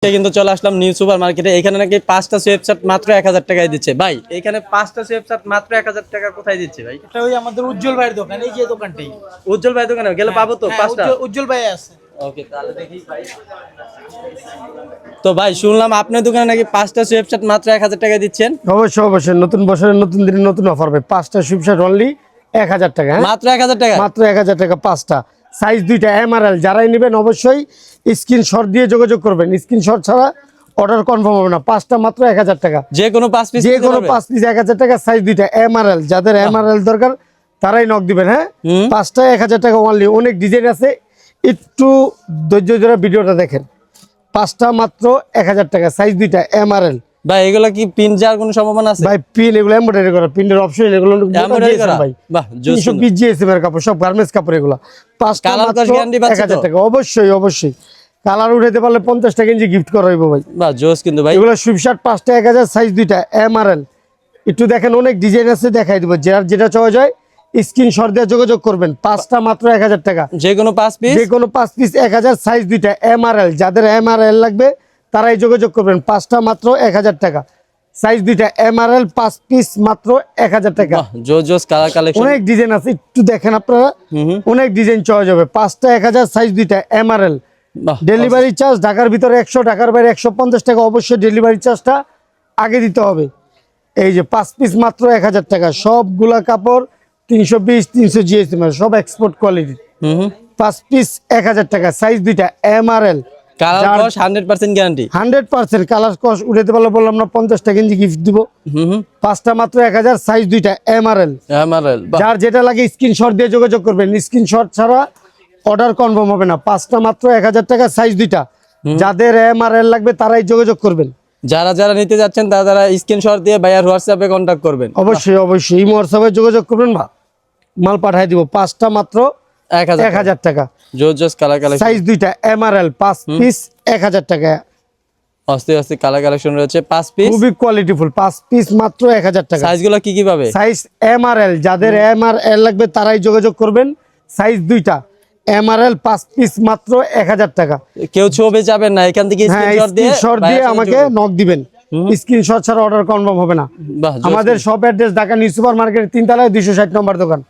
কিন্তু চলে আসলাম new super মার্কেটে। এখানে নাকি 5টা সোয়েব শার্ট মাত্র 1000 টাকায় দিচ্ছে ভাই। এখানে 5টা সোয়েব শার্ট মাত্র 1000 টাকা কোথায় দিচ্ছে ভাই? এটা ওই আমাদের উজ্জ্বল ভাইয়ের দোকান, এই যে দোকানটাই। উজ্জ্বল ভাই দোকানে গেলে পাবো তো 5টা? উজ্জ্বল ভাই আছে। ওকে, তাহলে দেখি ভাই। তো ভাই শুনলাম আপনার দোকানে নাকি 5টা সোয়েব শার্ট মাত্র 1000 টাকায় দিচ্ছেন। অবশ্যই অবশ্যই, নতুন বছরের নতুন দিনের নতুন অফার পাবে। 5টা সুইপশার্ট অনলি 1000 টাকা। মাত্র 1000 টাকা? মাত্র 1000 টাকা 5টা, সাইজ 2টা এমআরএল। যারাই নেবেন অবশ্যই স্ক্রিনশট দিয়ে যোগাযোগ করবেন, স্ক্রিনশট ছাড়া অর্ডার কনফার্ম হবে না। 5টা মাত্র 1000 টাকা, যে কোনো 5 পিস, যে কোনো 5 পিস 1000 টাকা, সাইজ 2টা এমআরএল। যাদের এমআরএল দরকার তারাই নক দিবেন। হ্যাঁ, 5টা 1000 টাকা অনলি। অনেক ডিজাইন আছে, একটু ধৈর্য ধরে ভিডিওটা দেখেন। 5টা মাত্র 1000 টাকা, সাইজ 2টা এমআরএল। ভাই এগুলা কি পিন যাওয়ার কোনো সম্ভাবনা আছে? ভাই পিন এগুলো এমব্রয়ডারি করা, পিনের অপশন এগুলো এমব্রয়ডারি করা ভাই। বাহ, জোস। 320 জিএসএম এর কাপড়, সব গার্মেন্টস কাপড় এগুলো। 5টা কালার মাত্র গ্যারান্টি পাচ্ছেন 1000 টাকা। অবশ্যই অবশ্যই, কালার উঠাইতে পারলে 50 টাকা ইঞ্চি গিফট করা হইব ভাই। বাহ জোস কিন্তু ভাই। এগুলো সুইপশার্ট 5টা 1000, সাইজ 2টা এমআরএল। একটু দেখেন, অনেক ডিজাইন আছে, দেখাই দিব। যার যেটা চাওয়া যায় স্ক্রিনশট দিয়ে যোগাযোগ করবেন। 5টা মাত্র 1000 টাকা, যে কোনো 5 পিস, যে কোনো 5 পিস 1000, সাইজ 2টা এমআরএল। যাদের এমআরএল লাগবে তারাই যোগাযোগ করবেন। 5টা মাত্র 1000 টাকা, সাইজ 2টা এমআরএল। 5 পিস মাত্র 1000 টাকা। বাহ জোস জোস কালার কালেকশন। অনেক ডিজাইন আছে, একটু দেখেন আপনারা, অনেক ডিজাইন চাওয়া যাবে। 5টা 1000, সাইজ 2টা এমআরএল। বাহ, ডেলিভারি চার্জ ঢাকার ভিতরে 100, ঢাকার বাইরে 150 টাকা। অবশ্যই ডেলিভারি চার্জটা আগে দিতে হবে। এই যে 5 পিস মাত্র 1000 টাকা, সবগুলা কাপড় 320 300 জিএসএম, সব এক্সপোর্ট কোয়ালিটি। 5 পিস 1000 টাকা, সাইজ 2টা এমআরএল। কালার কস 100% গ্যারান্টি। 100% কালার কস উঠাতে পারলে বললাম না 50 টাকা ইঞ্চি গিফট দিব। 5টা মাত্র 1000, সাইজ 2টা এমআরএল। এমআরএল। যার যেটা লাগে স্ক্রিনশট দিয়ে যোগাযোগ করবেন, স্ক্রিনশট ছাড়া অর্ডার কনফার্ম হবে না। 5টা মাত্র 1000 টাকা, সাইজ 2টা। যাদের এমআরএল লাগবে তারাই যোগাযোগ করবেন। যারা যারা নিতে যাচ্ছেন তারা স্ক্রিনশট দিয়ে ভাইয়ার হোয়াটসঅ্যাপে কন্টাক্ট করবেন। অবশ্যই অবশ্যই ইমো হোয়াটসঅ্যাপে যোগাযোগ করবেন, মাল পাঠিয়ে দিব। 5টা মাত্র 1000 টাকা, জোস জোস কালার কালেকশন। সাইজ 2টা এমআরএল। 5 পিস 1000 টাকা, অস্থির অস্থির কালার কালেকশন রয়েছে। 5 পিস খুবই কোয়ালিটিফুল। 5 পিস মাত্র 1000 টাকা। সাইজগুলো কি কি পাবে? সাইজ এমআরএল, যাদের এমআরএল লাগবে তারাই যোগাযোগ করবেন। সাইজ 2টা এমআরএল। 5 পিস মাত্র 1000 টাকা। কেউ ছবি যাবেন না, এখান থেকে স্ক্রিনশট দিয়ে আমাকে নক দিবেন। স্ক্রিনশট ছাড়া অর্ডার কনফার্ম হবে না। বাহ, আমাদের shop address Dhaka new super মার্কেটের 3 তলায় 260 নম্বর দোকান।